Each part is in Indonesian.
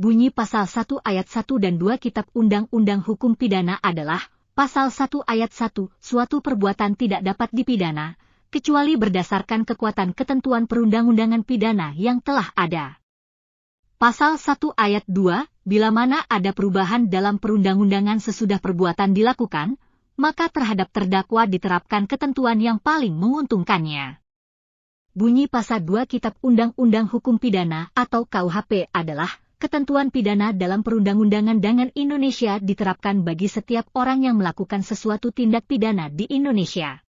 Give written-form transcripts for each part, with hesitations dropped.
Bunyi pasal 1 ayat 1 dan 2 Kitab Undang-Undang Hukum Pidana adalah, pasal 1 ayat 1, suatu perbuatan tidak dapat dipidana, kecuali berdasarkan kekuatan ketentuan perundang-undangan pidana yang telah ada. Pasal 1 ayat 2, bila mana ada perubahan dalam perundang-undangan sesudah perbuatan dilakukan, maka terhadap terdakwa diterapkan ketentuan yang paling menguntungkannya. Bunyi pasal 2 Kitab Undang-Undang Hukum Pidana atau KUHP adalah, ketentuan pidana dalam perundang-undangan dengan Indonesia diterapkan bagi setiap orang yang melakukan sesuatu tindak pidana di Indonesia.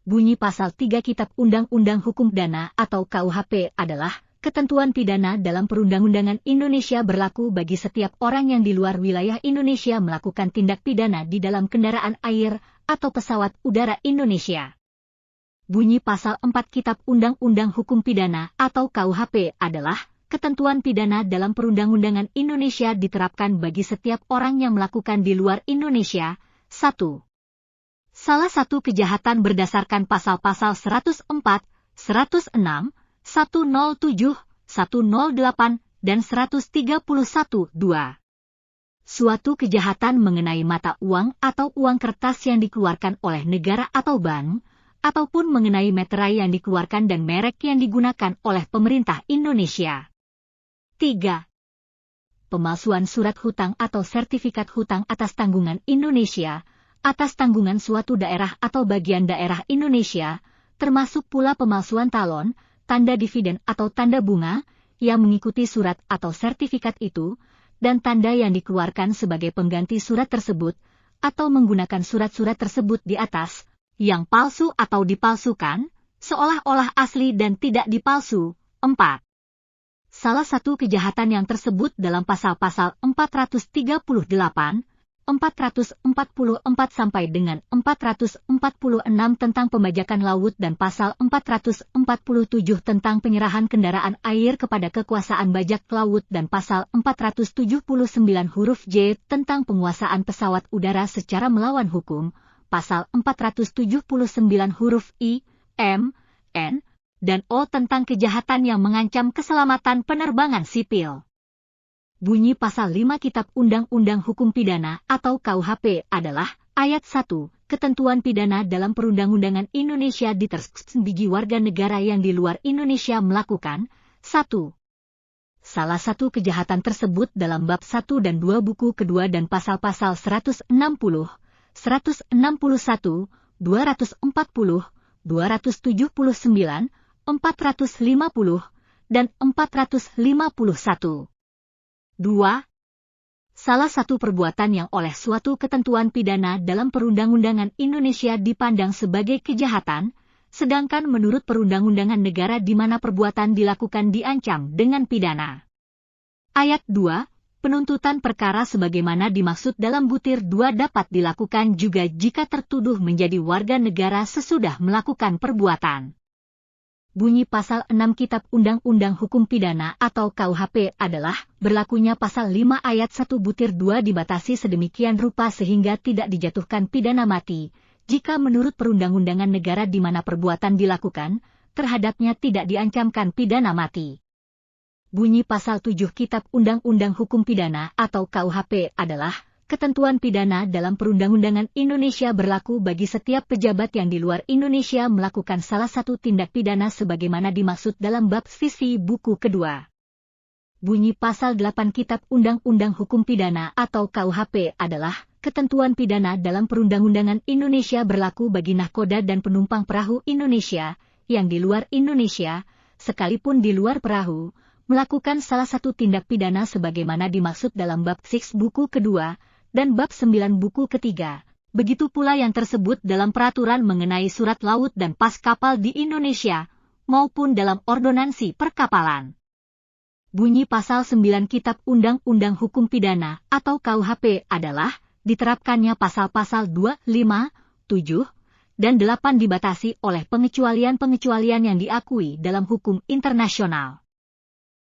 Bunyi pasal 3 Kitab Undang-Undang Hukum Pidana atau KUHP adalah, ketentuan pidana dalam perundang-undangan Indonesia berlaku bagi setiap orang yang di luar wilayah Indonesia melakukan tindak pidana di dalam kendaraan air atau pesawat udara Indonesia. Bunyi pasal 4 Kitab Undang-Undang Hukum Pidana atau KUHP adalah, ketentuan pidana dalam perundang-undangan Indonesia diterapkan bagi setiap orang yang melakukan di luar Indonesia. 1. Salah satu kejahatan berdasarkan pasal-pasal 104, 106, 107, 108, dan 131. 2. Suatu kejahatan mengenai mata uang atau uang kertas yang dikeluarkan oleh negara atau bank, ataupun mengenai meterai yang dikeluarkan dan merek yang digunakan oleh pemerintah Indonesia. 3. Pemalsuan surat hutang atau sertifikat hutang atas tanggungan Indonesia, atas tanggungan suatu daerah atau bagian daerah Indonesia, termasuk pula pemalsuan talon, tanda dividen atau tanda bunga, yang mengikuti surat atau sertifikat itu, dan tanda yang dikeluarkan sebagai pengganti surat tersebut, atau menggunakan surat-surat tersebut di atas, yang palsu atau dipalsukan, seolah-olah asli dan tidak dipalsu. 4. Salah satu kejahatan yang tersebut dalam pasal-pasal 438, 444 sampai dengan 446 tentang pembajakan laut dan pasal 447 tentang penyerahan kendaraan air kepada kekuasaan bajak laut dan pasal 479 huruf J tentang penguasaan pesawat udara secara melawan hukum, pasal 479 huruf I, M, N, dan O tentang kejahatan yang mengancam keselamatan penerbangan sipil. Bunyi pasal 5 Kitab Undang-Undang Hukum Pidana atau KUHP adalah, ayat 1, ketentuan pidana dalam perundang-undangan Indonesia diterapkan bagi warga negara yang di luar Indonesia melakukan, 1. Salah satu kejahatan tersebut dalam bab 1 dan 2 buku kedua dan pasal-pasal 160, 161, 240, 279, 450, dan 451. 2. Salah satu perbuatan yang oleh suatu ketentuan pidana dalam perundang-undangan Indonesia dipandang sebagai kejahatan, sedangkan menurut perundang-undangan negara di mana perbuatan dilakukan diancam dengan pidana. Ayat 2. Penuntutan perkara sebagaimana dimaksud dalam butir 2 dapat dilakukan juga jika tertuduh menjadi warga negara sesudah melakukan perbuatan. Bunyi pasal 6 Kitab Undang-Undang Hukum Pidana atau KUHP adalah, berlakunya pasal 5 ayat 1 butir 2 dibatasi sedemikian rupa sehingga tidak dijatuhkan pidana mati, jika menurut perundang-undangan negara di mana perbuatan dilakukan, terhadapnya tidak diancamkan pidana mati. Bunyi pasal 7 Kitab Undang-Undang Hukum Pidana atau KUHP adalah, ketentuan pidana dalam perundang-undangan Indonesia berlaku bagi setiap pejabat yang di luar Indonesia melakukan salah satu tindak pidana sebagaimana dimaksud dalam bab sisi buku kedua. Bunyi pasal 8 Kitab Undang-Undang Hukum Pidana atau KUHP adalah, ketentuan pidana dalam perundang-undangan Indonesia berlaku bagi nahkoda dan penumpang perahu Indonesia, yang di luar Indonesia, sekalipun di luar perahu, melakukan salah satu tindak pidana sebagaimana dimaksud dalam bab 6 buku kedua, dan bab 9 buku ketiga. Begitu pula yang tersebut dalam peraturan mengenai surat laut dan pas kapal di Indonesia, maupun dalam ordonansi perkapalan. Bunyi pasal 9 Kitab Undang-Undang Hukum Pidana atau KUHP adalah, diterapkannya pasal-pasal 2, 5, 7, dan 8 dibatasi oleh pengecualian-pengecualian yang diakui dalam hukum internasional.